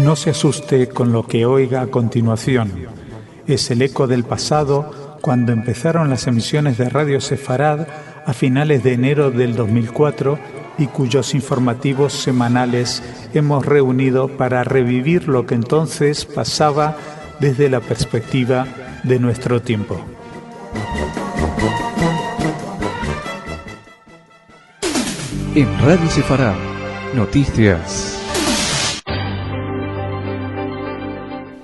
No se asuste con lo que oiga a continuación. Es el eco del pasado cuando empezaron las emisiones de Radio Sefarad a finales de enero del 2004 y cuyos informativos semanales hemos reunido para revivir lo que entonces pasaba desde la perspectiva de nuestro tiempo. En Radio Sefarad, noticias.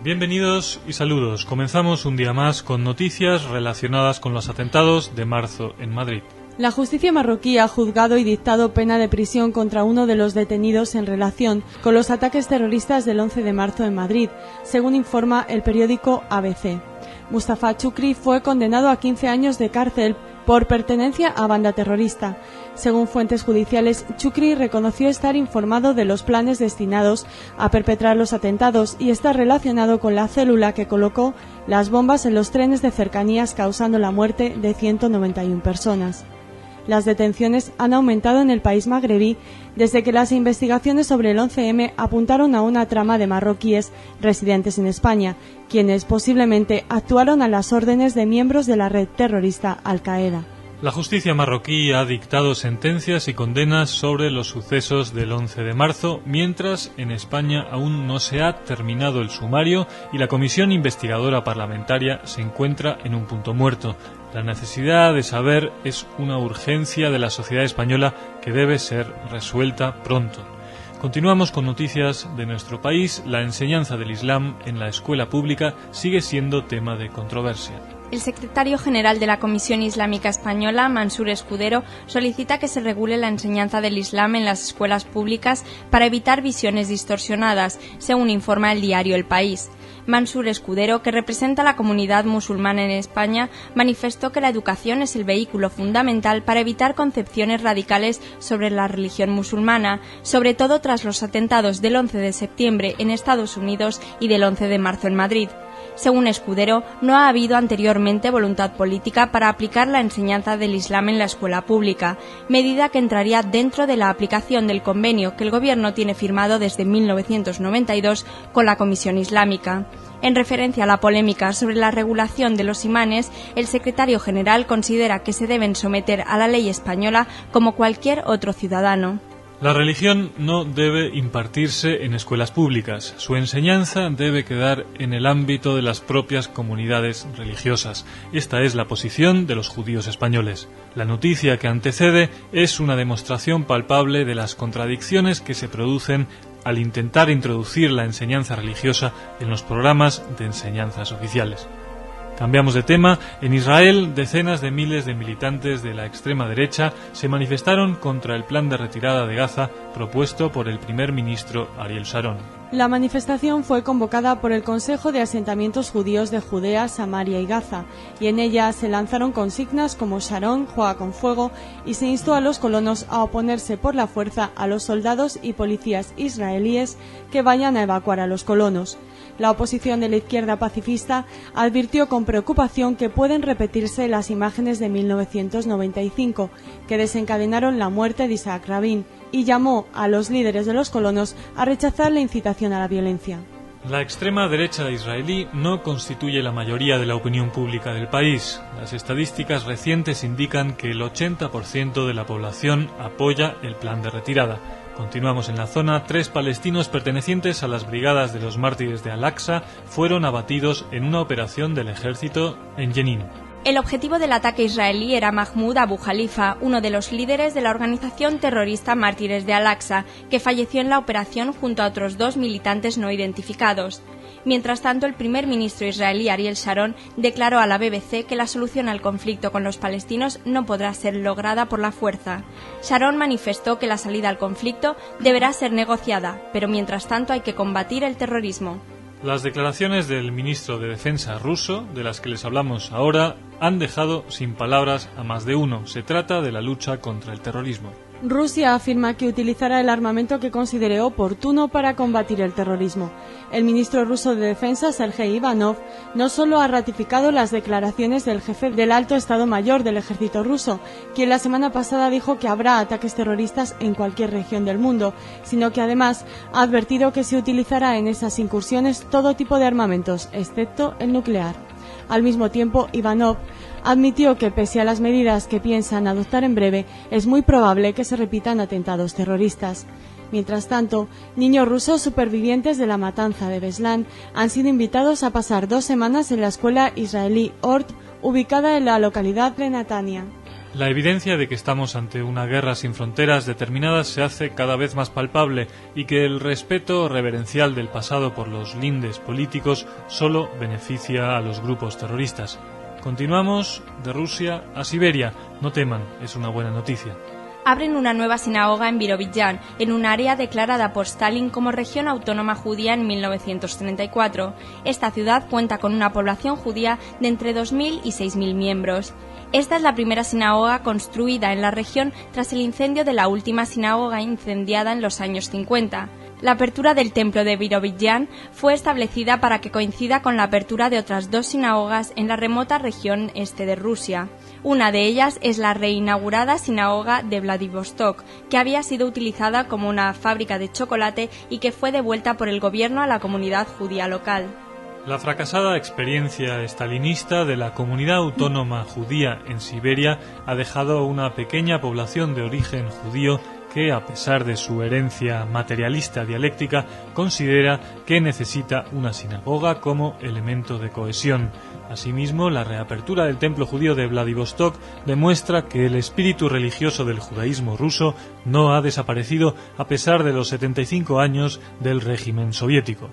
Bienvenidos y saludos. Comenzamos un día más con noticias relacionadas con los atentados de marzo en Madrid. La justicia marroquí ha juzgado y dictado pena de prisión contra uno de los detenidos en relación con los ataques terroristas del 11 de marzo en Madrid, según informa el periódico ABC. Mustafa Chukri fue condenado a 15 años de cárcel por pertenencia a banda terrorista. Según fuentes judiciales, Chukri reconoció estar informado de los planes destinados a perpetrar los atentados y está relacionado con la célula que colocó las bombas en los trenes de cercanías causando la muerte de 191 personas. Las detenciones han aumentado en el país magrebí desde que las investigaciones sobre el 11M apuntaron a una trama de marroquíes residentes en España, quienes posiblemente actuaron a las órdenes de miembros de la red terrorista Al-Qaeda. La justicia marroquí ha dictado sentencias y condenas sobre los sucesos del 11 de marzo, mientras en España aún no se ha terminado el sumario y la comisión investigadora parlamentaria se encuentra en un punto muerto. La necesidad de saber es una urgencia de la sociedad española que debe ser resuelta pronto. Continuamos con noticias de nuestro país. La enseñanza del Islam en la escuela pública sigue siendo tema de controversia. El secretario general de la Comisión Islámica Española, Mansur Escudero, solicita que se regule la enseñanza del Islam en las escuelas públicas para evitar visiones distorsionadas, según informa el diario El País. Mansur Escudero, que representa a la comunidad musulmana en España, manifestó que la educación es el vehículo fundamental para evitar concepciones radicales sobre la religión musulmana, sobre todo tras los atentados del 11 de septiembre en Estados Unidos y del 11 de marzo en Madrid. Según Escudero, no ha habido anteriormente voluntad política para aplicar la enseñanza del Islam en la escuela pública, medida que entraría dentro de la aplicación del convenio que el Gobierno tiene firmado desde 1992 con la Comisión Islámica. En referencia a la polémica sobre la regulación de los imanes, el secretario general considera que se deben someter a la ley española como cualquier otro ciudadano. La religión no debe impartirse en escuelas públicas. Su enseñanza debe quedar en el ámbito de las propias comunidades religiosas. Esta es la posición de los judíos españoles. La noticia que antecede es una demostración palpable de las contradicciones que se producen al intentar introducir la enseñanza religiosa en los programas de enseñanzas oficiales. Cambiamos de tema. En Israel, decenas de miles de militantes de la extrema derecha se manifestaron contra el plan de retirada de Gaza propuesto por el primer ministro Ariel Sharon. La manifestación fue convocada por el Consejo de Asentamientos Judíos de Judea, Samaria y Gaza, y en ella se lanzaron consignas como Sharon juega con fuego y se instó a los colonos a oponerse por la fuerza a los soldados y policías israelíes que vayan a evacuar a los colonos. La oposición de la izquierda pacifista advirtió con preocupación que pueden repetirse las imágenes de 1995, que desencadenaron la muerte de Isaac Rabin, y llamó a los líderes de los colonos a rechazar la incitación a la violencia. La extrema derecha israelí no constituye la mayoría de la opinión pública del país. Las estadísticas recientes indican que el 80% de la población apoya el plan de retirada. Continuamos en la zona. 3 palestinos pertenecientes a las brigadas de los mártires de Al-Aqsa fueron abatidos en una operación del ejército en Jenin. El objetivo del ataque israelí era Mahmoud Abu Jalifa, uno de los líderes de la organización terrorista Mártires de Al-Aqsa, que falleció en la operación junto a otros 2 militantes no identificados. Mientras tanto, el primer ministro israelí Ariel Sharon declaró a la BBC que la solución al conflicto con los palestinos no podrá ser lograda por la fuerza. Sharon manifestó que la salida al conflicto deberá ser negociada, pero mientras tanto hay que combatir el terrorismo. Las declaraciones del ministro de Defensa ruso, de las que les hablamos ahora, han dejado sin palabras a más de uno. Se trata de la lucha contra el terrorismo. Rusia afirma que utilizará el armamento que considere oportuno para combatir el terrorismo. El ministro ruso de Defensa, Sergei Ivanov, no solo ha ratificado las declaraciones del jefe del Alto Estado Mayor del Ejército ruso, quien la semana pasada dijo que habrá ataques terroristas en cualquier región del mundo, sino que además ha advertido que se utilizará en esas incursiones todo tipo de armamentos, excepto el nuclear. Al mismo tiempo, Ivanov admitió que pese a las medidas que piensan adoptar en breve, es muy probable que se repitan atentados terroristas. Mientras tanto, niños rusos supervivientes de la matanza de Beslan han sido invitados a pasar 2 semanas en la escuela israelí Ort, ubicada en la localidad de Netanya. La evidencia de que estamos ante una guerra sin fronteras determinadas se hace cada vez más palpable y que el respeto reverencial del pasado por los lindes políticos solo beneficia a los grupos terroristas. Continuamos de Rusia a Siberia. No teman, es una buena noticia. Abren una nueva sinagoga en Birobidzhan, en un área declarada por Stalin como región autónoma judía en 1934. Esta ciudad cuenta con una población judía de entre 2.000 y 6.000 miembros. Esta es la primera sinagoga construida en la región tras el incendio de la última sinagoga incendiada en los años 50. La apertura del templo de Birobidzhan fue establecida para que coincida con la apertura de otras 2 sinagogas en la remota región este de Rusia. Una de ellas es la reinaugurada sinagoga de Vladivostok, que había sido utilizada como una fábrica de chocolate y que fue devuelta por el gobierno a la comunidad judía local. La fracasada experiencia estalinista de la comunidad autónoma judía en Siberia ha dejado una pequeña población de origen judío que, a pesar de su herencia materialista dialéctica, considera que necesita una sinagoga como elemento de cohesión. Asimismo, la reapertura del templo judío de Vladivostok demuestra que el espíritu religioso del judaísmo ruso no ha desaparecido a pesar de los 75 años del régimen soviético.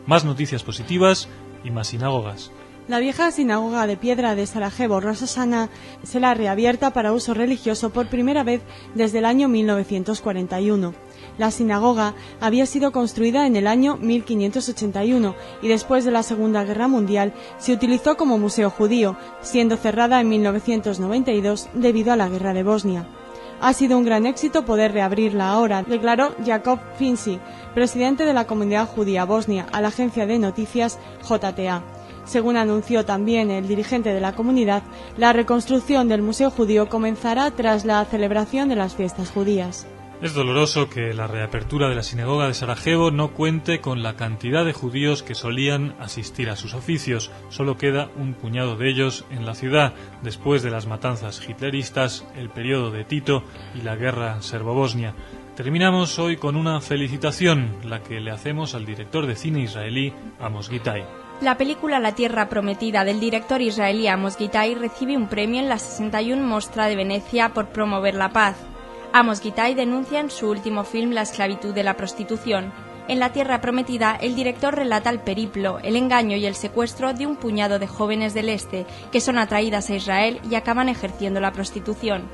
Más noticias positivas y más sinagogas. La vieja sinagoga de piedra de Sarajevo, Rosh Hashanah, será reabierta para uso religioso por primera vez desde el año 1941. La sinagoga había sido construida en el año 1581 y después de la Segunda Guerra Mundial se utilizó como museo judío, siendo cerrada en 1992 debido a la Guerra de Bosnia. Ha sido un gran éxito poder reabrirla ahora, declaró Jacob Finci, presidente de la comunidad judía bosnia, a la agencia de noticias JTA. Según anunció también el dirigente de la comunidad, la reconstrucción del museo judío comenzará tras la celebración de las fiestas judías. Es doloroso que la reapertura de la sinagoga de Sarajevo no cuente con la cantidad de judíos que solían asistir a sus oficios. Solo queda un puñado de ellos en la ciudad, después de las matanzas hitleristas, el periodo de Tito y la guerra serbo-bosnia. Terminamos hoy con una felicitación, la que le hacemos al director de cine israelí Amos Gitai. La película La Tierra Prometida del director israelí Amos Gitai recibe un premio en la 61 Mostra de Venecia por promover la paz. Amos Gitai denuncia en su último film la esclavitud de la prostitución. En La Tierra Prometida, el director relata el periplo, el engaño y el secuestro de un puñado de jóvenes del Este que son atraídas a Israel y acaban ejerciendo la prostitución.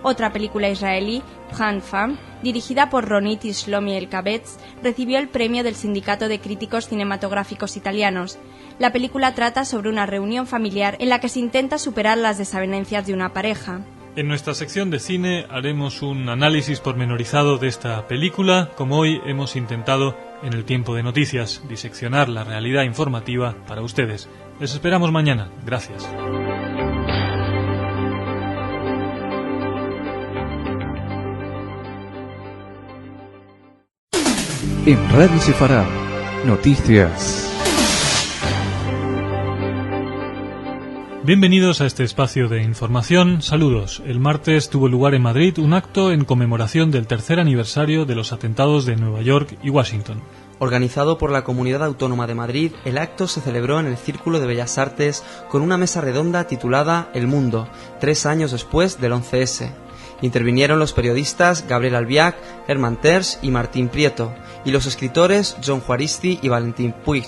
Otra película israelí, Prend Femme, dirigida por Ronit y Shlomi Elkabetz, recibió el premio del Sindicato de Críticos Cinematográficos Italianos. La película trata sobre una reunión familiar en la que se intenta superar las desavenencias de una pareja. En nuestra sección de cine haremos un análisis pormenorizado de esta película, como hoy hemos intentado en el tiempo de noticias, diseccionar la realidad informativa para ustedes. Les esperamos mañana. Gracias. En Radio Sefarad, noticias. Bienvenidos a este espacio de información. Saludos. El martes tuvo lugar en Madrid un acto en conmemoración del 3er aniversario de los atentados de Nueva York y Washington. Organizado por la Comunidad Autónoma de Madrid, el acto se celebró en el Círculo de Bellas Artes con una mesa redonda titulada El Mundo, 3 años después del 11S. Intervinieron los periodistas Gabriel Albiach, Herman Tersch y Martín Prieto, y los escritores John Juaristi y Valentín Puig.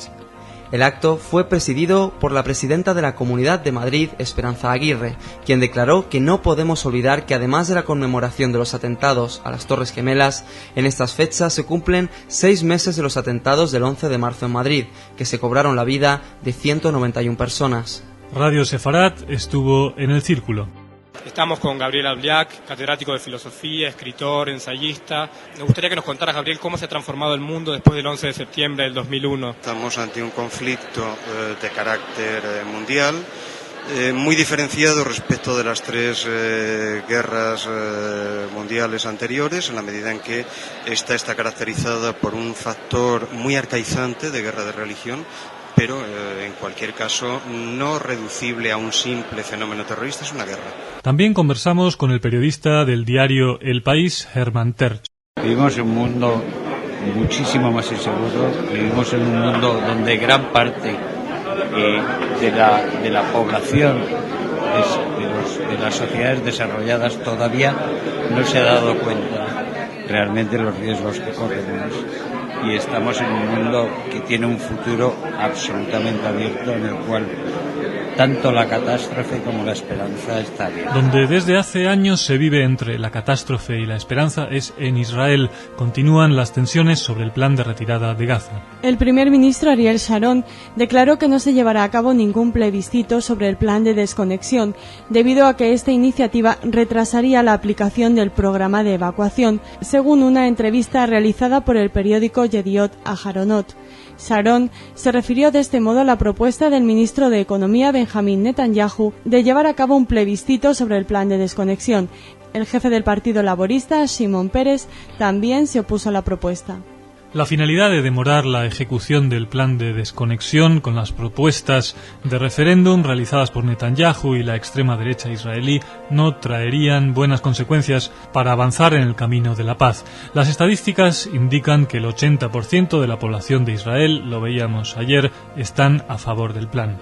El acto fue presidido por la presidenta de la Comunidad de Madrid, Esperanza Aguirre, quien declaró que no podemos olvidar que además de la conmemoración de los atentados a las Torres Gemelas, en estas fechas se cumplen 6 meses de los atentados del 11 de marzo en Madrid, que se cobraron la vida de 191 personas. Radio Sefarad estuvo en el círculo. Estamos con Gabriel Avliak, catedrático de filosofía, escritor, ensayista. Me gustaría que nos contaras, Gabriel, cómo se ha transformado el mundo después del 11 de septiembre del 2001. Estamos ante un conflicto de carácter mundial, muy diferenciado respecto de las tres guerras mundiales anteriores, en la medida en que esta está caracterizada por un factor muy arcaizante de guerra de religión, pero en cualquier caso no reducible a un simple fenómeno terrorista, es una guerra. También conversamos con el periodista del diario El País, Hermann Tertsch. Vivimos en un mundo muchísimo más inseguro, vivimos en un mundo donde gran parte de la población de las sociedades desarrolladas todavía no se ha dado cuenta realmente los riesgos que corremos. Y estamos en un mundo que tiene un futuro absolutamente abierto, en el cual tanto la catástrofe como la esperanza está bien. Donde desde hace años se vive entre la catástrofe y la esperanza es en Israel. Continúan las tensiones sobre el plan de retirada de Gaza. El primer ministro Ariel Sharon declaró que no se llevará a cabo ningún plebiscito sobre el plan de desconexión, debido a que esta iniciativa retrasaría la aplicación del programa de evacuación, según una entrevista realizada por el periódico Yediot Aharonot. Sharon se refirió de este modo a la propuesta del ministro de Economía Benjamín Netanyahu de llevar a cabo un plebiscito sobre el plan de desconexión. El jefe del Partido Laborista, Shimon Peres, también se opuso a la propuesta. La finalidad de demorar la ejecución del plan de desconexión con las propuestas de referéndum realizadas por Netanyahu y la extrema derecha israelí no traerían buenas consecuencias para avanzar en el camino de la paz. Las estadísticas indican que el 80% de la población de Israel, lo veíamos ayer, están a favor del plan.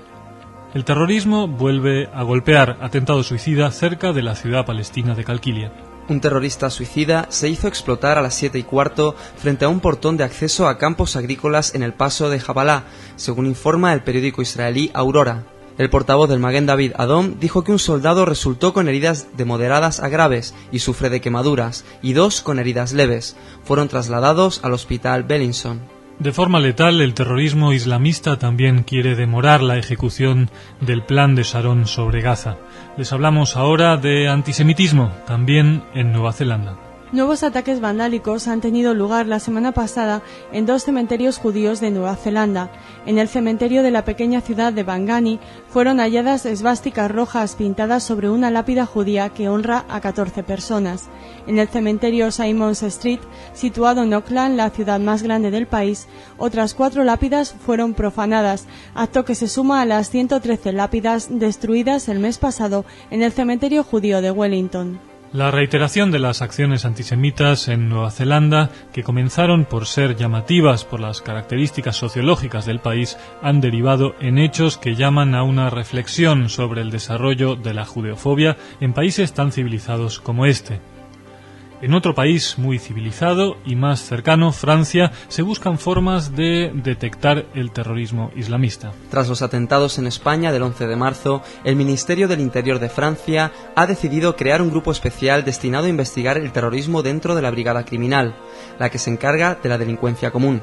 El terrorismo vuelve a golpear, atentado suicida cerca de la ciudad palestina de Calquilia. Un terrorista suicida se hizo explotar a las 7:15 frente a un portón de acceso a campos agrícolas en el paso de Jabalá, según informa el periódico israelí Aurora. El portavoz del Maguen David Adom dijo que un soldado resultó con heridas de moderadas a graves y sufre de quemaduras, y 2 con heridas leves. Fueron trasladados al hospital Bellinson. De forma letal, el terrorismo islamista también quiere demorar la ejecución del plan de Sharon sobre Gaza. Les hablamos ahora de antisemitismo, también en Nueva Zelanda. Nuevos ataques vandálicos han tenido lugar la semana pasada en 2 cementerios judíos de Nueva Zelanda. En el cementerio de la pequeña ciudad de Bangani fueron halladas esvásticas rojas pintadas sobre una lápida judía que honra a 14 personas. En el cementerio Simons Street, situado en Auckland, la ciudad más grande del país, otras 4 lápidas fueron profanadas, acto que se suma a las 113 lápidas destruidas el mes pasado en el cementerio judío de Wellington. La reiteración de las acciones antisemitas en Nueva Zelanda, que comenzaron por ser llamativas por las características sociológicas del país, han derivado en hechos que llaman a una reflexión sobre el desarrollo de la judeofobia en países tan civilizados como este. En otro país muy civilizado y más cercano, Francia, se buscan formas de detectar el terrorismo islamista. Tras los atentados en España del 11 de marzo, el Ministerio del Interior de Francia ha decidido crear un grupo especial destinado a investigar el terrorismo dentro de la brigada criminal, la que se encarga de la delincuencia común.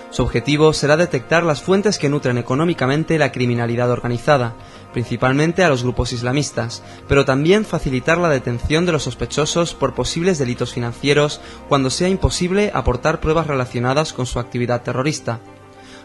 Su objetivo será detectar las fuentes que nutren económicamente la criminalidad organizada, principalmente a los grupos islamistas, pero también facilitar la detención de los sospechosos por posibles delitos financieros cuando sea imposible aportar pruebas relacionadas con su actividad terrorista.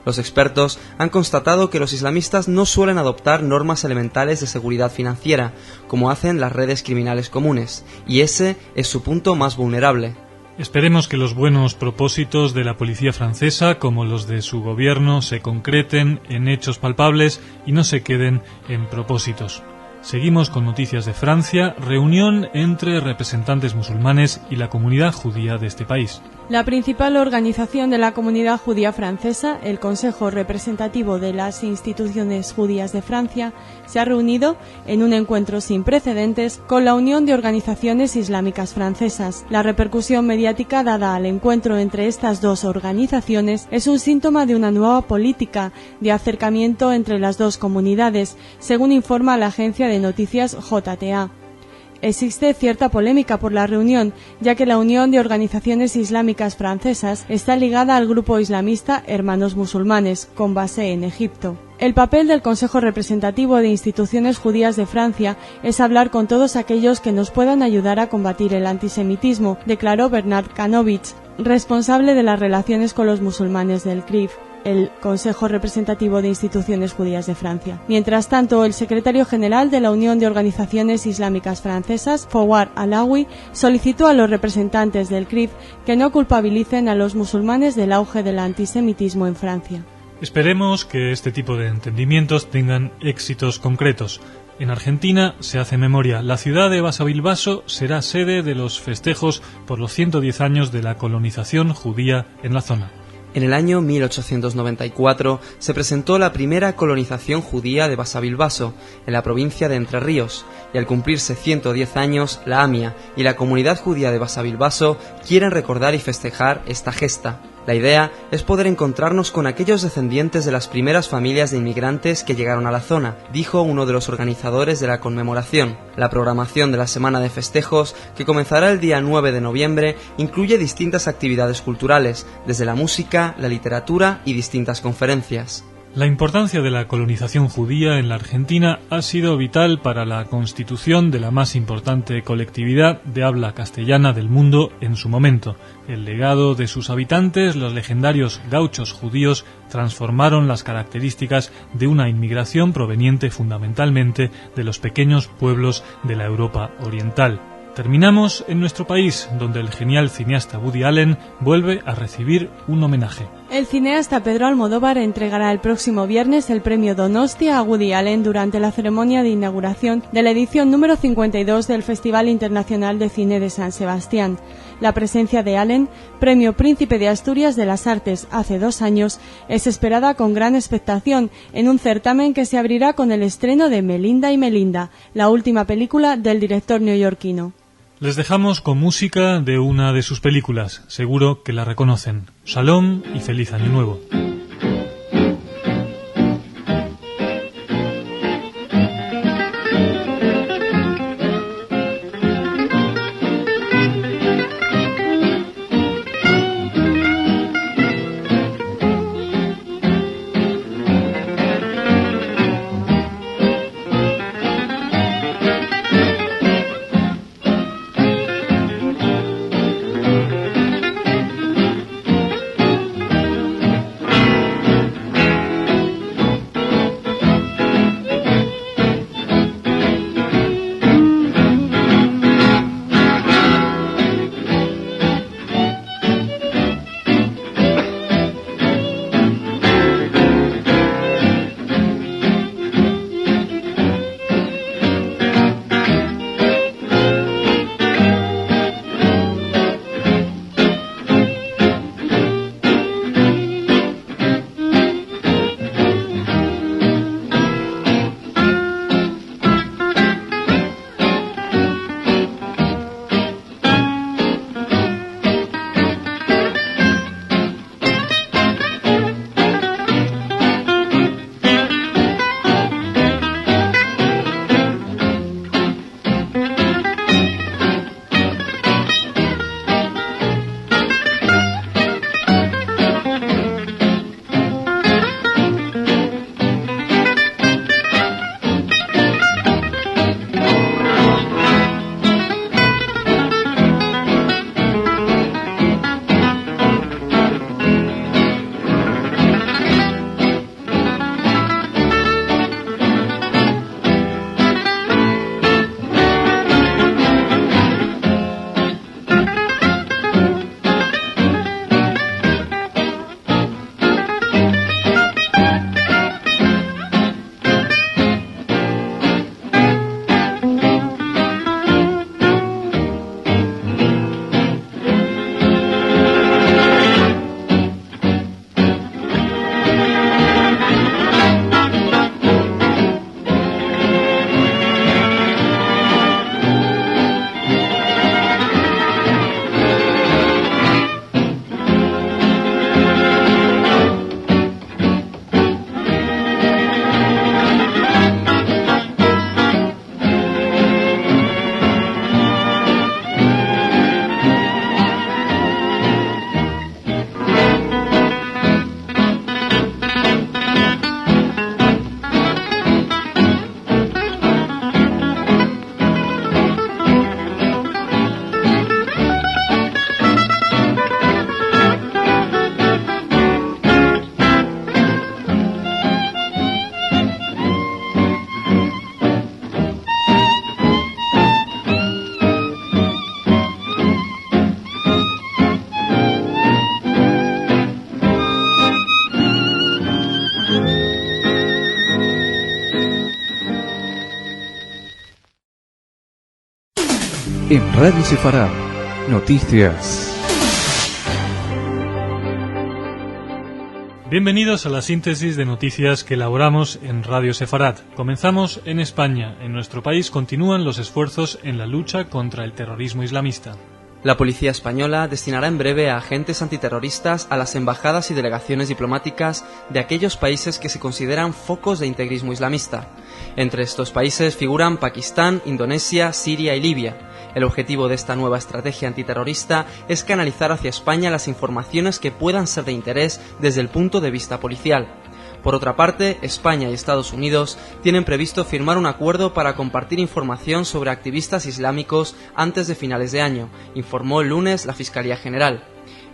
Los expertos han constatado que los islamistas no suelen adoptar normas elementales de seguridad financiera, como hacen las redes criminales comunes, y ese es su punto más vulnerable. Esperemos que los buenos propósitos de la policía francesa, como los de su gobierno, se concreten en hechos palpables y no se queden en propósitos. Seguimos con noticias de Francia, reunión entre representantes musulmanes y la comunidad judía de este país. La principal organización de la comunidad judía francesa, el Consejo Representativo de las Instituciones Judías de Francia, se ha reunido en un encuentro sin precedentes con la Unión de Organizaciones Islámicas Francesas. La repercusión mediática dada al encuentro entre estas dos organizaciones es un síntoma de una nueva política de acercamiento entre las dos comunidades, según informa la agencia de noticias JTA. Existe cierta polémica por la reunión, ya que la Unión de Organizaciones Islámicas Francesas está ligada al grupo islamista Hermanos Musulmanes, con base en Egipto. El papel del Consejo Representativo de Instituciones Judías de Francia es hablar con todos aquellos que nos puedan ayudar a combatir el antisemitismo, declaró Bernard Kanovich, responsable de las relaciones con los musulmanes del CRIF, el Consejo Representativo de Instituciones Judías de Francia. Mientras tanto, el secretario general de la Unión de Organizaciones Islámicas Francesas, Fouad Alaoui, solicitó a los representantes del CRIF que no culpabilicen a los musulmanes del auge del antisemitismo en Francia. Esperemos que este tipo de entendimientos tengan éxitos concretos. En Argentina se hace memoria. La ciudad de Basavilbaso será sede de los festejos por los 110 años de la colonización judía en la zona. En el año 1894 se presentó la primera colonización judía de Basavilbaso, en la provincia de Entre Ríos, y al cumplirse 110 años, la AMIA y la comunidad judía de Basavilbaso quieren recordar y festejar esta gesta. La idea es poder encontrarnos con aquellos descendientes de las primeras familias de inmigrantes que llegaron a la zona, dijo uno de los organizadores de la conmemoración. La programación de la semana de festejos, que comenzará el día 9 de noviembre, incluye distintas actividades culturales, desde la música, la literatura y distintas conferencias. La importancia de la colonización judía en la Argentina ha sido vital para la constitución de la más importante colectividad de habla castellana del mundo en su momento. El legado de sus habitantes, los legendarios gauchos judíos, transformaron las características de una inmigración proveniente fundamentalmente de los pequeños pueblos de la Europa oriental. Terminamos en nuestro país, donde el genial cineasta Woody Allen vuelve a recibir un homenaje. El cineasta Pedro Almodóvar entregará el próximo viernes el premio Donostia a Woody Allen durante la ceremonia de inauguración de la edición número 52 del Festival Internacional de Cine de San Sebastián. La presencia de Allen, premio Príncipe de Asturias de las Artes hace 2 años, es esperada con gran expectación en un certamen que se abrirá con el estreno de Melinda y Melinda, la última película del director neoyorquino. Les dejamos con música de una de sus películas, seguro que la reconocen. Shalom y feliz año nuevo. En Radio Sefarad, noticias. Bienvenidos a la síntesis de noticias que elaboramos en Radio Sefarad. Comenzamos en España. En nuestro país continúan los esfuerzos en la lucha contra el terrorismo islamista. La policía española destinará en breve a agentes antiterroristas a las embajadas y delegaciones diplomáticas de aquellos países que se consideran focos de integrismo islamista. Entre estos países figuran Pakistán, Indonesia, Siria y Libia. El objetivo de esta nueva estrategia antiterrorista es canalizar hacia España las informaciones que puedan ser de interés desde el punto de vista policial. Por otra parte, España y Estados Unidos tienen previsto firmar un acuerdo para compartir información sobre activistas islámicos antes de finales de año, informó el lunes la Fiscalía General.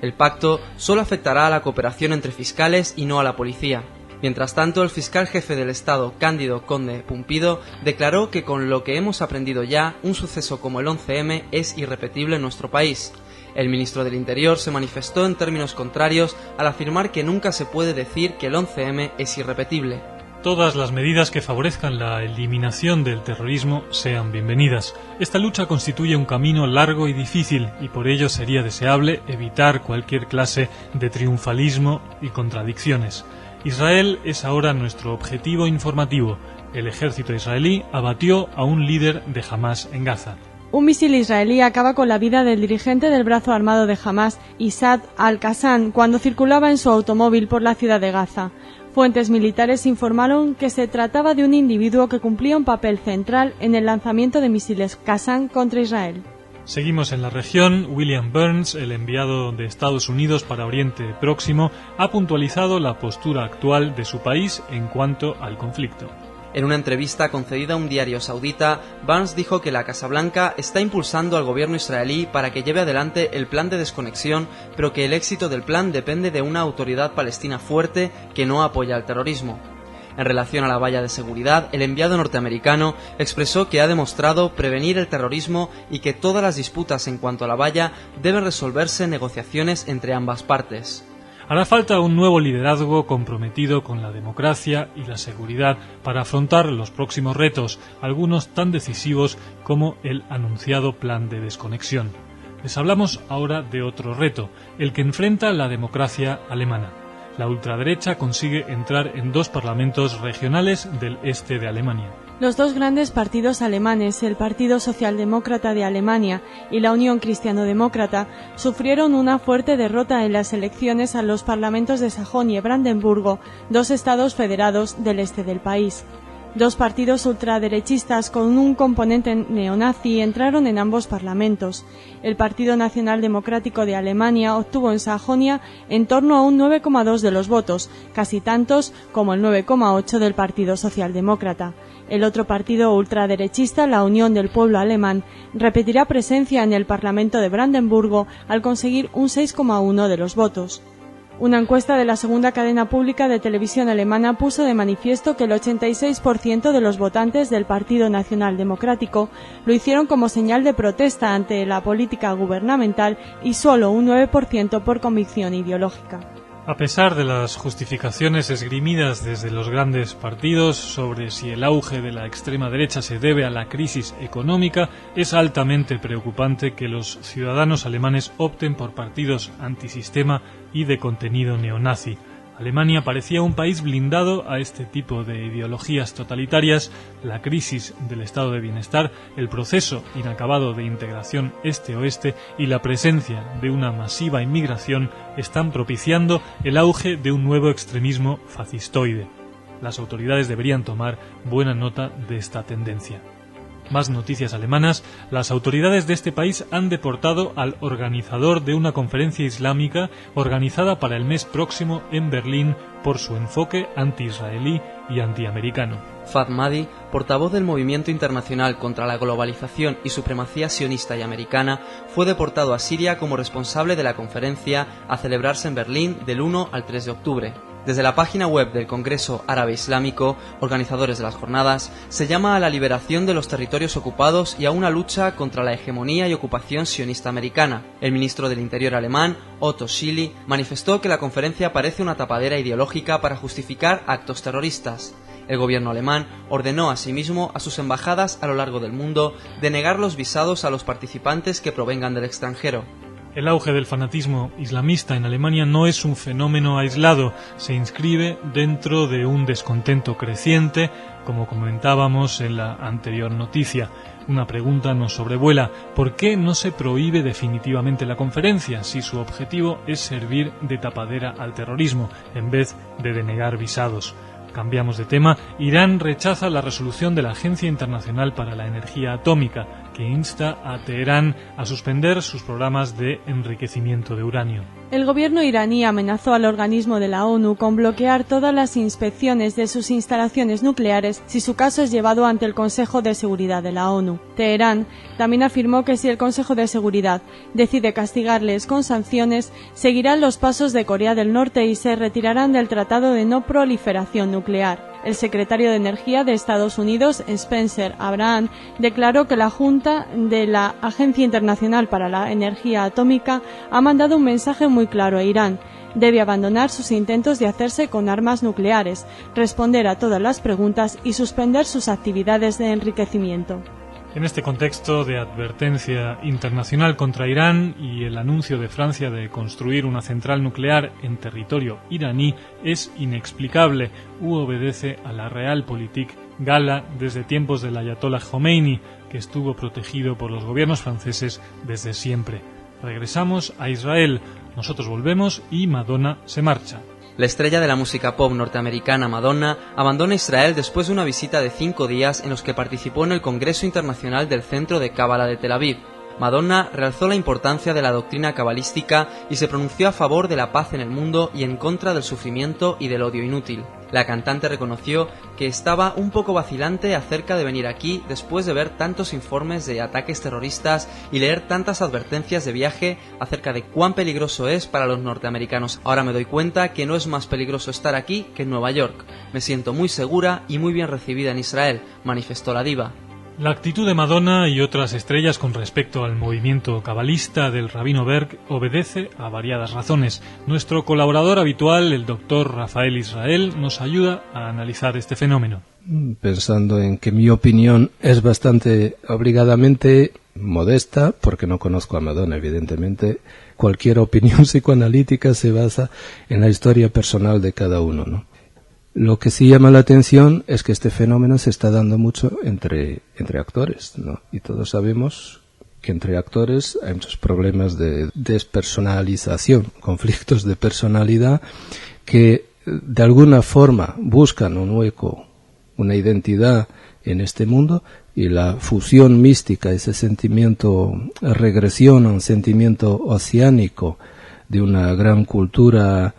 El pacto solo afectará a la cooperación entre fiscales y no a la policía. Mientras tanto, el fiscal jefe del Estado, Cándido Conde Pumpido, declaró que con lo que hemos aprendido ya, un suceso como el 11M es irrepetible en nuestro país. El ministro del Interior se manifestó en términos contrarios al afirmar que nunca se puede decir que el 11M es irrepetible. Todas las medidas que favorezcan la eliminación del terrorismo sean bienvenidas. Esta lucha constituye un camino largo y difícil y por ello sería deseable evitar cualquier clase de triunfalismo y contradicciones. Israel es ahora nuestro objetivo informativo. El ejército israelí abatió a un líder de Hamás en Gaza. Un misil israelí acaba con la vida del dirigente del brazo armado de Hamás, Issad al-Qassam, cuando circulaba en su automóvil por la ciudad de Gaza. Fuentes militares informaron que se trataba de un individuo que cumplía un papel central en el lanzamiento de misiles Qassam contra Israel. Seguimos en la región. William Burns, el enviado de Estados Unidos para Oriente Próximo, ha puntualizado la postura actual de su país en cuanto al conflicto. En una entrevista concedida a un diario saudita, Burns dijo que la Casa Blanca está impulsando al gobierno israelí para que lleve adelante el plan de desconexión, pero que el éxito del plan depende de una autoridad palestina fuerte que no apoya el terrorismo. En relación a la valla de seguridad, el enviado norteamericano expresó que ha demostrado prevenir el terrorismo y que todas las disputas en cuanto a la valla deben resolverse en negociaciones entre ambas partes. Hará falta un nuevo liderazgo comprometido con la democracia y la seguridad para afrontar los próximos retos, algunos tan decisivos como el anunciado plan de desconexión. Les hablamos ahora de otro reto, el que enfrenta la democracia alemana. La ultraderecha consigue entrar en 2 parlamentos regionales del este de Alemania. Los 2 grandes partidos alemanes, el Partido Socialdemócrata de Alemania y la Unión Cristiano-Demócrata, sufrieron una fuerte derrota en las elecciones a los parlamentos de Sajonia y Brandenburgo, 2 estados federados del este del país. 2 partidos ultraderechistas con un componente neonazi entraron en ambos parlamentos. El Partido Nacional Democrático de Alemania obtuvo en Sajonia en torno a un 9,2 de los votos, casi tantos como el 9,8 del Partido Socialdemócrata. El otro partido ultraderechista, la Unión del Pueblo Alemán, repetirá presencia en el Parlamento de Brandenburgo al conseguir un 6,1 de los votos. Una encuesta de la segunda cadena pública de televisión alemana puso de manifiesto que el 86% de los votantes del Partido Nacional Democrático lo hicieron como señal de protesta ante la política gubernamental y solo un 9% por convicción ideológica. A pesar de las justificaciones esgrimidas desde los grandes partidos sobre si el auge de la extrema derecha se debe a la crisis económica, es altamente preocupante que los ciudadanos alemanes opten por partidos antisistema y de contenido neonazi. Alemania parecía un país blindado a este tipo de ideologías totalitarias. La crisis del estado de bienestar, el proceso inacabado de integración este-oeste y la presencia de una masiva inmigración están propiciando el auge de un nuevo extremismo fascistoide. Las autoridades deberían tomar buena nota de esta tendencia. Más noticias alemanas. Las autoridades de este país han deportado al organizador de una conferencia islámica organizada para el mes próximo en Berlín por su enfoque anti-israelí y antiamericano. Fahd Mahdi, portavoz del Movimiento Internacional contra la Globalización y Supremacía Sionista y Americana, fue deportado a Siria como responsable de la conferencia a celebrarse en Berlín del 1 al 3 de octubre. Desde la página web del Congreso Árabe Islámico, organizadores de las jornadas, se llama a la liberación de los territorios ocupados y a una lucha contra la hegemonía y ocupación sionista americana. El ministro del Interior alemán, Otto Schily, manifestó que la conferencia parece una tapadera ideológica para justificar actos terroristas. El gobierno alemán ordenó asimismo a sus embajadas a lo largo del mundo denegar los visados a los participantes que provengan del extranjero. El auge del fanatismo islamista en Alemania no es un fenómeno aislado, se inscribe dentro de un descontento creciente, como comentábamos en la anterior noticia. Una pregunta nos sobrevuela: ¿por qué no se prohíbe definitivamente la conferencia si su objetivo es servir de tapadera al terrorismo en vez de denegar visados? Cambiamos de tema. Irán rechaza la resolución de la Agencia Internacional para la Energía Atómica, que insta a Teherán a suspender sus programas de enriquecimiento de uranio. El gobierno iraní amenazó al organismo de la ONU con bloquear todas las inspecciones de sus instalaciones nucleares si su caso es llevado ante el Consejo de Seguridad de la ONU. Teherán también afirmó que si el Consejo de Seguridad decide castigarles con sanciones, seguirán los pasos de Corea del Norte y se retirarán del Tratado de No Proliferación Nuclear. El secretario de Energía de Estados Unidos, Spencer Abraham, declaró que la Junta de la Agencia Internacional para la Energía Atómica ha mandado un mensaje muy claro a Irán. Debe abandonar sus intentos de hacerse con armas nucleares, responder a todas las preguntas y suspender sus actividades de enriquecimiento. En este contexto de advertencia internacional contra Irán y el anuncio de Francia de construir una central nuclear en territorio iraní es inexplicable u obedece a la Realpolitik gala desde tiempos del ayatollah Khomeini, que estuvo protegido por los gobiernos franceses desde siempre. Regresamos a Israel, nosotros volvemos y Madonna se marcha. La estrella de la música pop norteamericana Madonna abandona Israel después de una visita de 5 días en los que participó en el Congreso Internacional del Centro de Cábala de Tel Aviv. Madonna realzó la importancia de la doctrina cabalística y se pronunció a favor de la paz en el mundo y en contra del sufrimiento y del odio inútil. La cantante reconoció que estaba un poco vacilante acerca de venir aquí después de ver tantos informes de ataques terroristas y leer tantas advertencias de viaje acerca de cuán peligroso es para los norteamericanos. Ahora me doy cuenta que no es más peligroso estar aquí que en Nueva York. Me siento muy segura y muy bien recibida en Israel, manifestó la diva. La actitud de Madonna y otras estrellas con respecto al movimiento cabalista del Rabino Berg obedece a variadas razones. Nuestro colaborador habitual, el doctor Rafael Israel, nos ayuda a analizar este fenómeno. Pensando en que mi opinión es bastante obligadamente modesta, porque no conozco a Madonna, evidentemente, cualquier opinión psicoanalítica se basa en la historia personal de cada uno, ¿no? Lo que sí llama la atención es que este fenómeno se está dando mucho entre actores, ¿no? Y todos sabemos que entre actores hay muchos problemas de despersonalización, conflictos de personalidad que de alguna forma buscan un hueco, una identidad en este mundo, y la fusión mística, ese sentimiento, regresión a un sentimiento oceánico de una gran cultura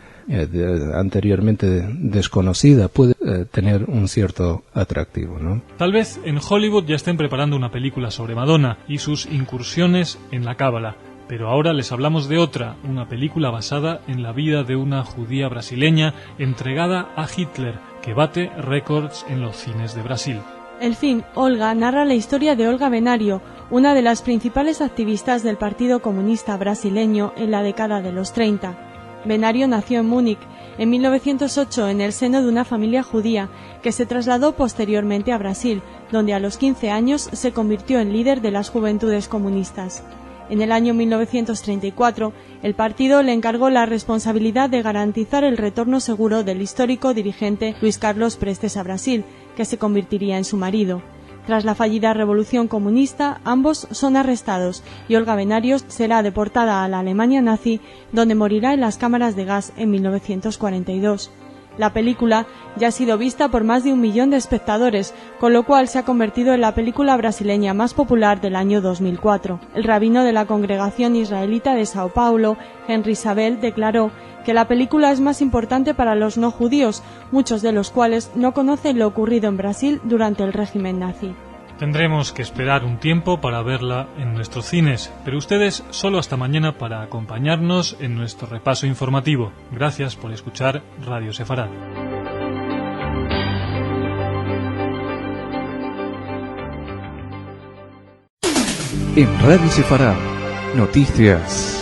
anteriormente desconocida puede tener un cierto atractivo, ¿no? Tal vez en Hollywood ya estén preparando una película sobre Madonna y sus incursiones en la cábala, pero ahora les hablamos de otra, una película basada en la vida de una judía brasileña entregada a Hitler, que bate récords en los cines de Brasil. El film Olga narra la historia de Olga Benário, una de las principales activistas del Partido Comunista brasileño en la década de los 30. Benário nació en Múnich en 1908 en el seno de una familia judía que se trasladó posteriormente a Brasil, donde a los 15 años se convirtió en líder de las Juventudes Comunistas. En el año 1934, el partido le encargó la responsabilidad de garantizar el retorno seguro del histórico dirigente Luis Carlos Prestes a Brasil, que se convertiría en su marido. Tras la fallida revolución comunista, ambos son arrestados y Olga Benário será deportada a la Alemania nazi, donde morirá en las cámaras de gas en 1942. La película ya ha sido vista por más de 1 millón de espectadores, con lo cual se ha convertido en la película brasileña más popular del año 2004. El rabino de la congregación israelita de Sao Paulo, Henry Sabel, declaró que la película es más importante para los no judíos, muchos de los cuales no conocen lo ocurrido en Brasil durante el régimen nazi. Tendremos que esperar un tiempo para verla en nuestros cines, pero ustedes solo hasta mañana para acompañarnos en nuestro repaso informativo. Gracias por escuchar Radio Sefarad. En Radio Sefarad, noticias.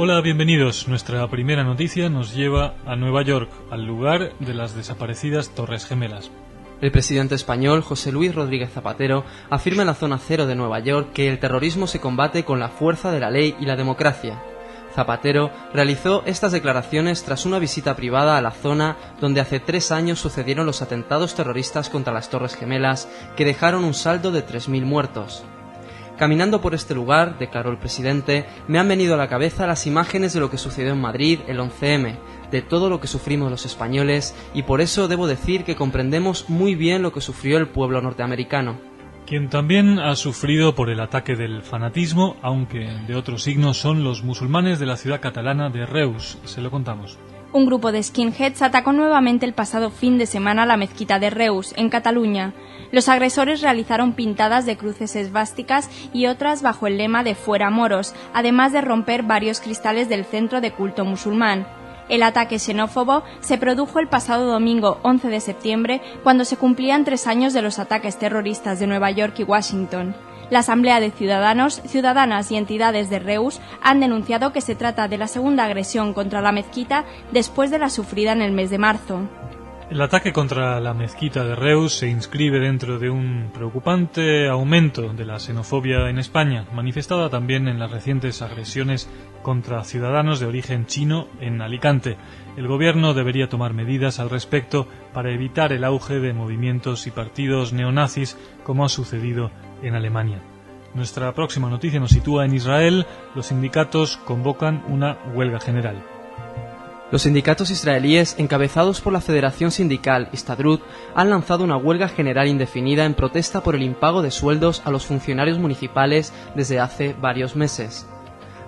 Hola, bienvenidos. Nuestra primera noticia nos lleva a Nueva York, al lugar de las desaparecidas Torres Gemelas. El presidente español, José Luis Rodríguez Zapatero, afirma en la zona cero de Nueva York que el terrorismo se combate con la fuerza de la ley y la democracia. Zapatero realizó estas declaraciones tras una visita privada a la zona donde hace 3 años sucedieron los atentados terroristas contra las Torres Gemelas que dejaron un saldo de 3.000 muertos. Caminando por este lugar, declaró el presidente, me han venido a la cabeza las imágenes de lo que sucedió en Madrid el 11M, de todo lo que sufrimos los españoles, y por eso debo decir que comprendemos muy bien lo que sufrió el pueblo norteamericano. Quien también ha sufrido por el ataque del fanatismo, aunque de otro signo, son los musulmanes de la ciudad catalana de Reus. Se lo contamos. Un grupo de skinheads atacó nuevamente el pasado fin de semana la mezquita de Reus, en Cataluña. Los agresores realizaron pintadas de cruces esvásticas y otras bajo el lema de Fuera moros, además de romper varios cristales del centro de culto musulmán. El ataque xenófobo se produjo el pasado domingo 11 de septiembre, cuando se cumplían 3 años de los ataques terroristas de Nueva York y Washington. La Asamblea de Ciudadanos, Ciudadanas y entidades de Reus han denunciado que se trata de la segunda agresión contra la mezquita después de la sufrida en el mes de marzo. El ataque contra la mezquita de Reus se inscribe dentro de un preocupante aumento de la xenofobia en España, manifestada también en las recientes agresiones contra ciudadanos de origen chino en Alicante. El gobierno debería tomar medidas al respecto para evitar el auge de movimientos y partidos neonazis como ha sucedido en Alemania. Nuestra próxima noticia nos sitúa en Israel. Los sindicatos convocan una huelga general. Los sindicatos israelíes, encabezados por la Federación Sindical Histadrut, han lanzado una huelga general indefinida en protesta por el impago de sueldos a los funcionarios municipales desde hace varios meses.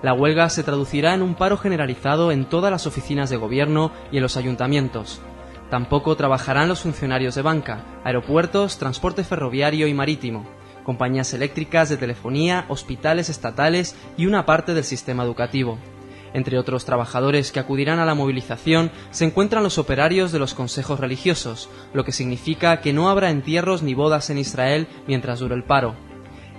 La huelga se traducirá en un paro generalizado en todas las oficinas de gobierno y en los ayuntamientos. Tampoco trabajarán los funcionarios de banca, aeropuertos, transporte ferroviario y marítimo, compañías eléctricas, de telefonía, hospitales estatales y una parte del sistema educativo. Entre otros trabajadores que acudirán a la movilización se encuentran los operarios de los consejos religiosos, lo que significa que no habrá entierros ni bodas en Israel mientras dure el paro.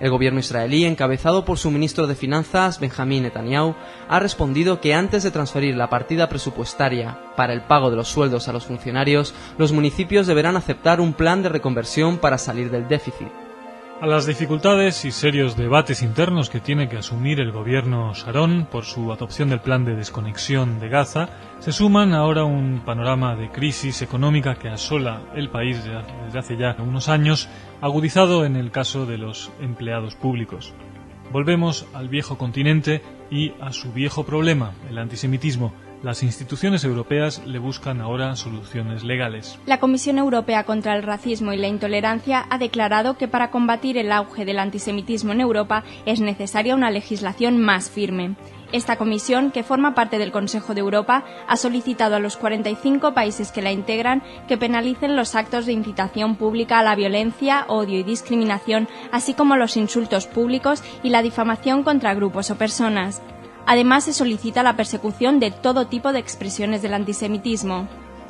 El gobierno israelí, encabezado por su ministro de Finanzas, Benjamín Netanyahu, ha respondido que antes de transferir la partida presupuestaria para el pago de los sueldos a los funcionarios, los municipios deberán aceptar un plan de reconversión para salir del déficit. A las dificultades y serios debates internos que tiene que asumir el gobierno Sharon por su adopción del plan de desconexión de Gaza, se suman ahora un panorama de crisis económica que asola el país desde hace ya unos años, agudizado en el caso de los empleados públicos. Volvemos al viejo continente y a su viejo problema, el antisemitismo. Las instituciones europeas le buscan ahora soluciones legales. La Comisión Europea contra el Racismo y la Intolerancia ha declarado que para combatir el auge del antisemitismo en Europa es necesaria una legislación más firme. Esta comisión, que forma parte del Consejo de Europa, ha solicitado a los 45 países que la integran que penalicen los actos de incitación pública a la violencia, odio y discriminación, así como los insultos públicos y la difamación contra grupos o personas. Además, se solicita la persecución de todo tipo de expresiones del antisemitismo.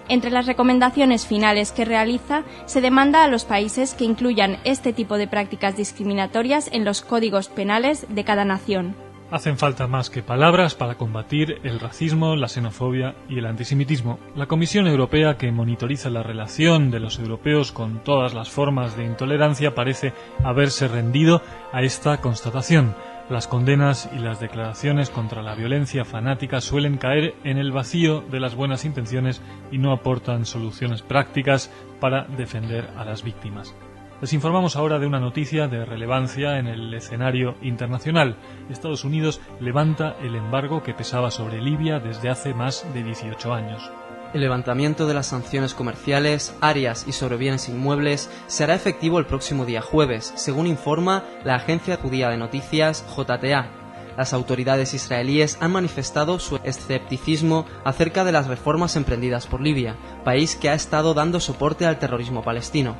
Entre las recomendaciones finales que realiza, se demanda a los países que incluyan este tipo de prácticas discriminatorias en los códigos penales de cada nación. Hacen falta más que palabras para combatir el racismo, la xenofobia y el antisemitismo. La Comisión Europea, que monitoriza la relación de los europeos con todas las formas de intolerancia, parece haberse rendido a esta constatación. Las condenas y las declaraciones contra la violencia fanática suelen caer en el vacío de las buenas intenciones y no aportan soluciones prácticas para defender a las víctimas. Les informamos ahora de una noticia de relevancia en el escenario internacional. Estados Unidos levanta el embargo que pesaba sobre Libia desde hace más de 18 años. El levantamiento de las sanciones comerciales, áreas y sobre bienes inmuebles se hará efectivo el próximo día jueves, según informa la agencia judía de noticias JTA. Las autoridades israelíes han manifestado su escepticismo acerca de las reformas emprendidas por Libia, país que ha estado dando soporte al terrorismo palestino.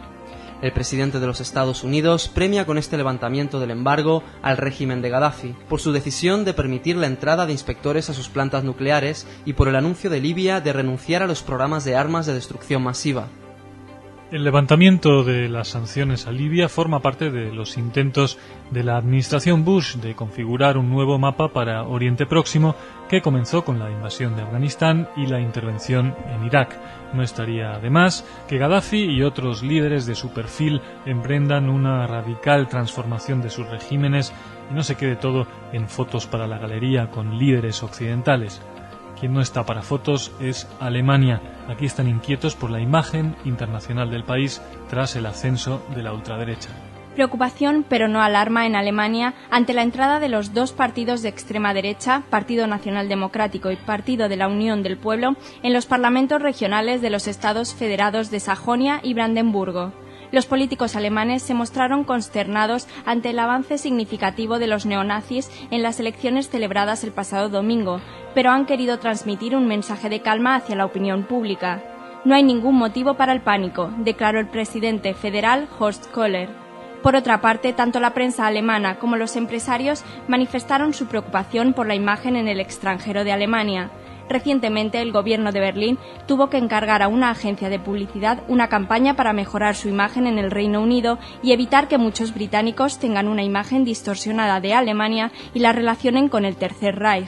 El presidente de los Estados Unidos premia con este levantamiento del embargo al régimen de Gaddafi por su decisión de permitir la entrada de inspectores a sus plantas nucleares y por el anuncio de Libia de renunciar a los programas de armas de destrucción masiva. El levantamiento de las sanciones a Libia forma parte de los intentos de la administración Bush de configurar un nuevo mapa para Oriente Próximo que comenzó con la invasión de Afganistán y la intervención en Irak. No estaría de más que Gaddafi y otros líderes de su perfil emprendan una radical transformación de sus regímenes y no se quede todo en fotos para la galería con líderes occidentales. Quien no está para fotos es Alemania. Aquí están inquietos por la imagen internacional del país tras el ascenso de la ultraderecha. Preocupación, pero no alarma, en Alemania ante la entrada de los dos partidos de extrema derecha, Partido Nacional Democrático y Partido de la Unión del Pueblo, en los parlamentos regionales de los estados federados de Sajonia y Brandenburgo. Los políticos alemanes se mostraron consternados ante el avance significativo de los neonazis en las elecciones celebradas el pasado domingo, pero han querido transmitir un mensaje de calma hacia la opinión pública. No hay ningún motivo para el pánico, declaró el presidente federal Horst Köhler. Por otra parte, tanto la prensa alemana como los empresarios manifestaron su preocupación por la imagen en el extranjero de Alemania. Recientemente, el gobierno de Berlín tuvo que encargar a una agencia de publicidad una campaña para mejorar su imagen en el Reino Unido y evitar que muchos británicos tengan una imagen distorsionada de Alemania y la relacionen con el Tercer Reich.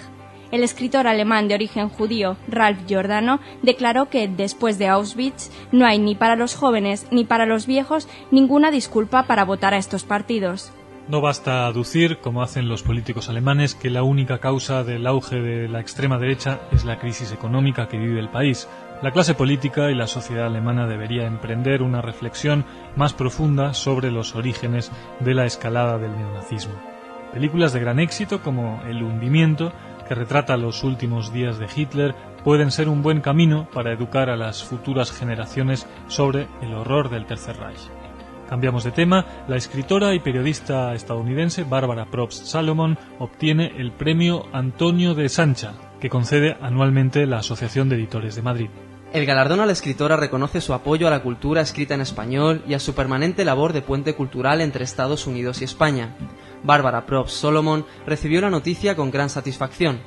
El escritor alemán de origen judío, Ralph Giordano, declaró que después de Auschwitz no hay ni para los jóvenes ni para los viejos ninguna disculpa para votar a estos partidos. No basta aducir, como hacen los políticos alemanes, que la única causa del auge de la extrema derecha es la crisis económica que vive el país. La clase política y la sociedad alemana debería emprender una reflexión más profunda sobre los orígenes de la escalada del neonazismo. Películas de gran éxito como El hundimiento, que retrata los últimos días de Hitler, pueden ser un buen camino para educar a las futuras generaciones sobre el horror del Tercer Reich. Cambiamos de tema. La escritora y periodista estadounidense Barbara Probst Salomon obtiene el premio Antonio de Sancha, que concede anualmente la Asociación de Editores de Madrid. El galardón a la escritora reconoce su apoyo a la cultura escrita en español y a su permanente labor de puente cultural entre Estados Unidos y España. Barbara Probst Salomon recibió la noticia con gran satisfacción.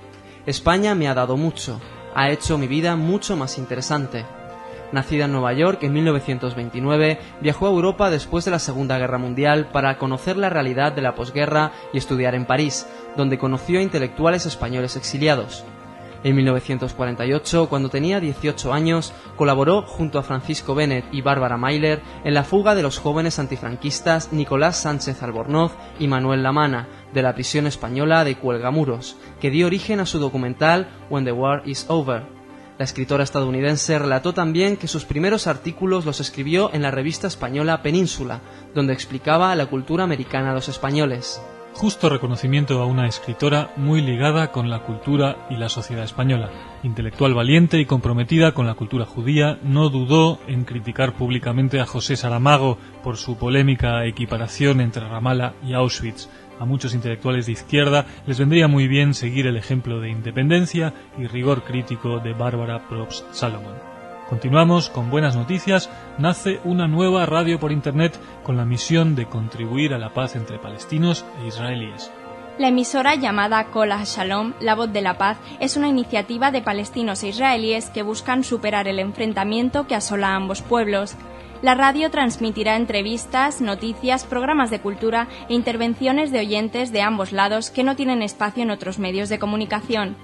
España me ha dado mucho, ha hecho mi vida mucho más interesante. Nacida en Nueva York en 1929, viajó a Europa después de la Segunda Guerra Mundial para conocer la realidad de la posguerra y estudiar en París, donde conoció a intelectuales españoles exiliados. En 1948, cuando tenía 18 años, colaboró junto a Francisco Bennett y Bárbara Mailer en la fuga de los jóvenes antifranquistas Nicolás Sánchez Albornoz y Manuel Lamana, de la prisión española de Cuelgamuros, que dio origen a su documental When the War is Over. La escritora estadounidense relató también que sus primeros artículos los escribió en la revista española Península, donde explicaba la cultura americana a los españoles. Justo reconocimiento a una escritora muy ligada con la cultura y la sociedad española. Intelectual valiente y comprometida con la cultura judía, no dudó en criticar públicamente a José Saramago por su polémica equiparación entre Ramallah y Auschwitz. A muchos intelectuales de izquierda les vendría muy bien seguir el ejemplo de independencia y rigor crítico de Barbara Probst Salomon. Continuamos con buenas noticias. Nace una nueva radio por Internet con la misión de contribuir a la paz entre palestinos e israelíes. La emisora llamada Kol HaShalom, la voz de la paz, es una iniciativa de palestinos e israelíes que buscan superar el enfrentamiento que asola a ambos pueblos. La radio transmitirá entrevistas, noticias, programas de cultura e intervenciones de oyentes de ambos lados que no tienen espacio en otros medios de comunicación.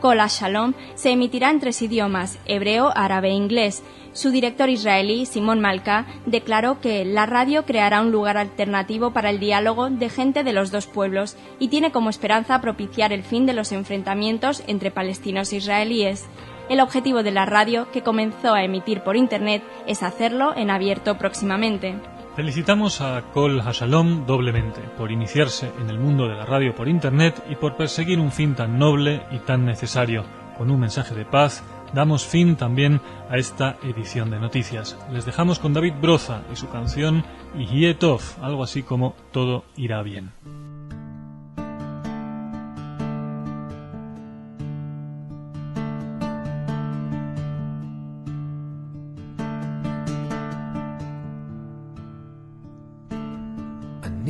Kol HaShalom se emitirá en 3 idiomas, hebreo, árabe e inglés. Su director israelí, Simon Malka, declaró que la radio creará un lugar alternativo para el diálogo de gente de los dos pueblos y tiene como esperanza propiciar el fin de los enfrentamientos entre palestinos e israelíes. El objetivo de la radio, que comenzó a emitir por Internet, es hacerlo en abierto próximamente. Felicitamos a Kol HaShalom doblemente por iniciarse en el mundo de la radio por Internet y por perseguir un fin tan noble y tan necesario. Con un mensaje de paz, damos fin también a esta edición de noticias. Les dejamos con David Broza y su canción Yihye Tov, algo así como Todo irá bien.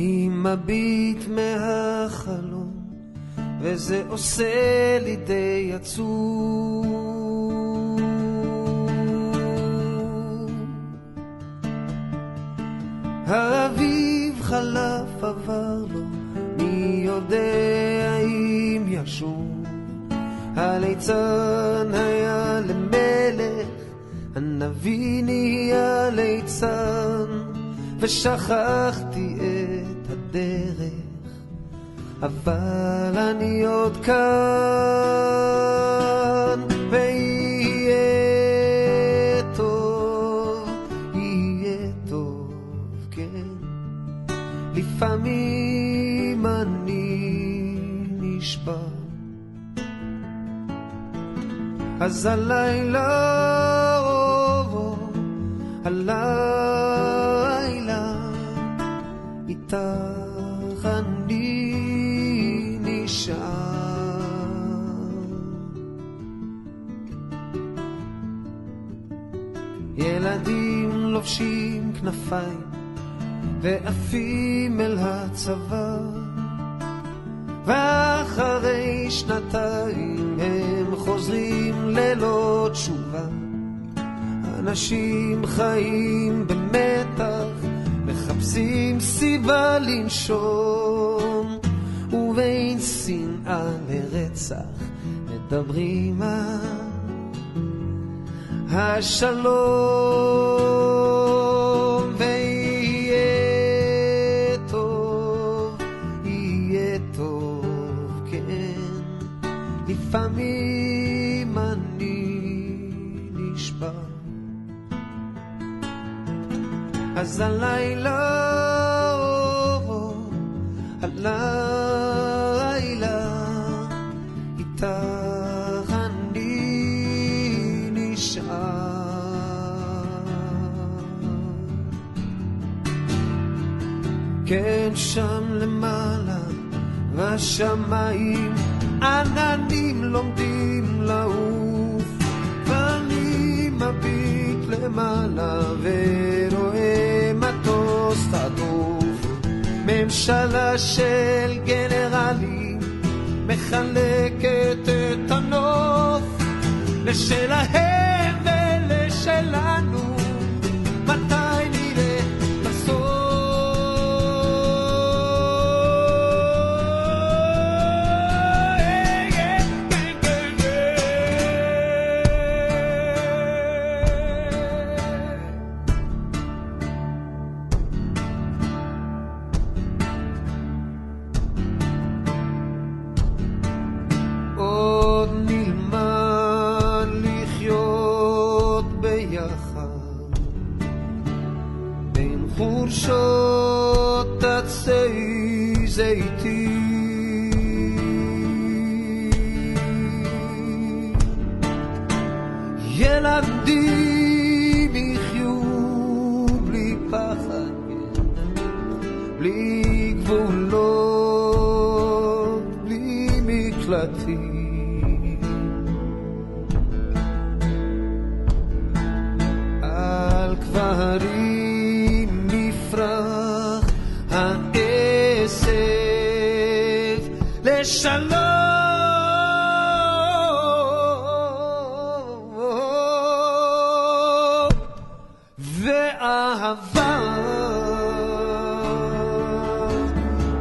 אני מביט מהחלום וזה עושה לי די עצוב חלף עבר לו, מי יודע אם ישוב. הליצן היה למלך, הנביא נהיה ליצן, ושכחתי את הדרך, אבל אני עוד כאן. ויהיה טוב, יהיה טוב, כן. לפעמים אני נשבע, אז הלילה הלילה איתך אני נשאר. ילדים לובשים כנפיים ועפים אל הצבא, ואחרי שנתיים הם חוזרים ללא תשובה. אנשים חיים במתח, מחפשים סיבה לנשום, ובין שנאה לרצח מדברים על השלום. ויהיה טוב, יהיה טוב, כן. לפעמים אני נשבע, אז הלילה איתך אני נשאר. כן, שם למעלה בשמיים עננים לומדים לעוף, ואני מביט למעלה ורואה מטוס חטוף. ממשלה של גנרלים מחלקת את הנוף לשלהם ולשלנו. מתי נראה בסוף? חורשות עצי זיתים, ילדים יחיו בלי פחד, בלי גבולות, בלי מקלטים. על קברים העשב לשלום, ואהבה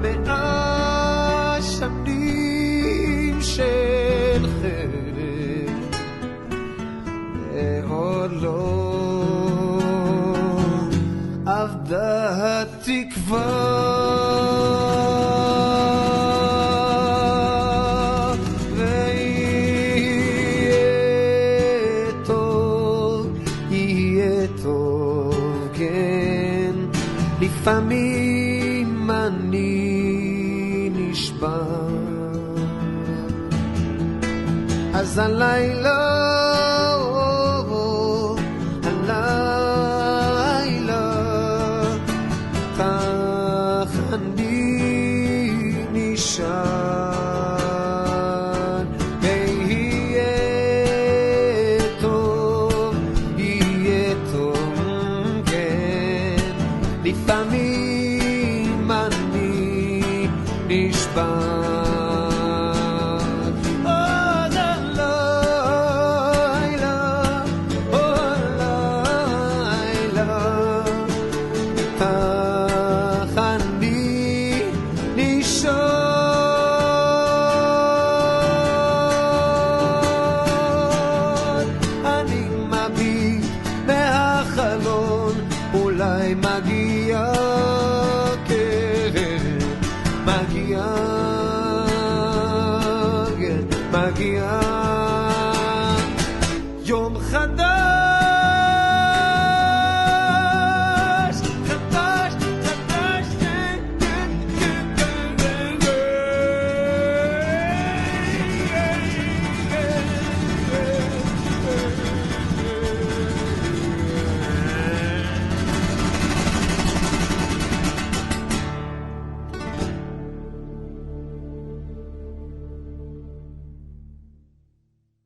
100 שנים של חרב, ועוד לא עבדה התקווה. ויהיה טוב, יהיה טוב, כן. לפעמים אני נשבע, אז הלילה